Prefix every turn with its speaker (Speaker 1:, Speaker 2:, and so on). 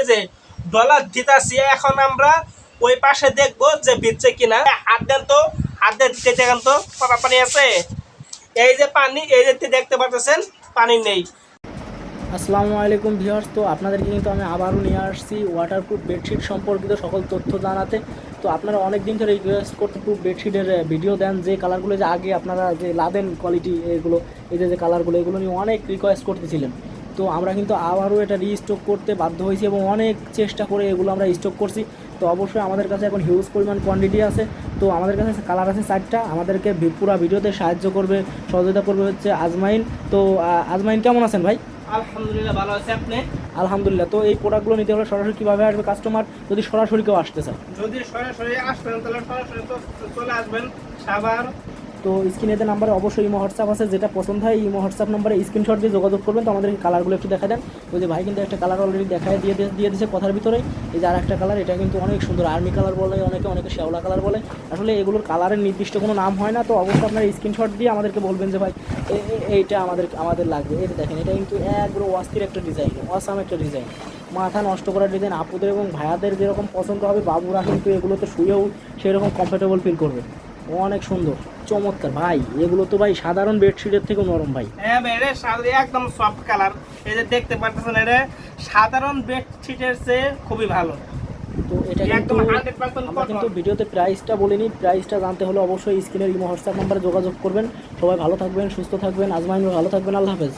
Speaker 1: যে ডলার দিতাছি, এখন আমরা ওই পাশে দেখবো যে ভিজছে কিনা। হাত দেন তো, হাত দিয়ে দেখেন তো পানি আছে। এই যে পানি, এই যে দেখতে পাচ্ছেন পানি নেই।
Speaker 2: আসসালামু আলাইকুম ভিউয়ার্স, তো আপনাদেরকে কিন্তু আমি আবারও নিয়ে আসছি ওয়াটারপ্রুফ বেডশিট সম্পর্কিত সকল তথ্য জানাতে। তো আপনারা অনেক দিন ধরে রিকোয়েস্ট করতে প্রুফ বেডশিটের ভিডিও দেন, যে কালারগুলো যে আগে আপনারা যে লাদেন কোয়ালিটি, এগুলো এই যে কালারগুলো, এগুলো নিয়ে অনেক রিকোয়েস্ট করতেছিলেন। তো আমরা কিন্তু আবারও এটা রিস্টক করতে বাধ্য হয়েছি এবং অনেক চেষ্টা করে এগুলো আমরা স্টক করছি। তো অবশ্যই আমাদের কাছে এখন হিউজ পরিমাণ কোয়ান্টিটি আছে। তো আমাদের কাছে কালার আছে 4টা। আমাদেরকে পুরো ভিডিওতে সাহায্য করবে, সহযোগিতা করবে হচ্ছে আজমাইন। তো আজমাইন কেমন আছেন ভাই?
Speaker 1: আলহামদুলিল্লাহ ভালো আছে। আপনি?
Speaker 2: আলহামদুলিল্লাহ। তো এই প্রোডাক্টগুলো নিতে হলে সরাসরি কীভাবে আসবে কাস্টমার, যদি সরাসরি কেউ আসতে চায়?
Speaker 1: যদি সরাসরি আসবেন তাহলে সরাসরি তো চলে আসবেন সাভার।
Speaker 2: তো স্ক্রিনেতে নাম্বারে অবশ্যই ইমো হোয়াটসঅ্যাপ আছে, যেটা পছন্দ হয় ইমো হোয়াটসঅ্যাপ নাম্বারে স্ক্রিনশট দিয়ে যোগাযোগ করবেন। তো আমাদের কালারগুলো একটু দেখা দেন। ওই যে ভাই কিন্তু একটা কালার অলরেডি দেখায় দিয়ে দিয়েছে কথার ভিতরেই। এই যে আর একটা কালার, এটা কিন্তু অনেক সুন্দর, আর্মি কালার বলে অনেকে শ্যাওলা কালার বলে। আসলে এগুলোর কালারের নির্দিষ্ট কোনো নাম হয় না। তো অবশ্যই আপনার স্ক্রিনশট দিয়ে আমাদেরকে বলবেন যে ভাই এইটা আমাদের লাগবে। এই দেখেন, এটা কিন্তু একবারে অস্থির একটা ডিজাইন, অসাম একটা ডিজাইন, মাথা নষ্ট করার ডিজাইন। আপুদের এবং ভাইয়াদের যেরকম পছন্দ হবে, বাবুরা কিন্তু এগুলোতে শুয়েও সেরকম কমফোর্টেবল ফিল করবে। অনেক সুন্দর, চমৎকার ভাই। এগুলো তো ভাই সাধারণ বেডশিটের থেকেও নরম ভাই।
Speaker 1: হ্যাঁ ভাই, এটা একদম সফট কালার। এই যে দেখতে পাচ্ছেন, এটা সাধারণ বেডশিটের চেয়ে খুবই ভালো।
Speaker 2: তো এটা কিন্তু আমরা কিন্তু ভিডিওতে প্রাইসটা বলিনি। প্রাইসটা জানতে হলে অবশ্যই স্ক্রিনের ইমো হোয়াটসঅ্যাপ নাম্বারে যোগাযোগ করবেন। সবাই ভালো থাকবেন, সুস্থ থাকবেন, আজমাইন ভালো থাকবেন। আল্লাহ হাফেজ।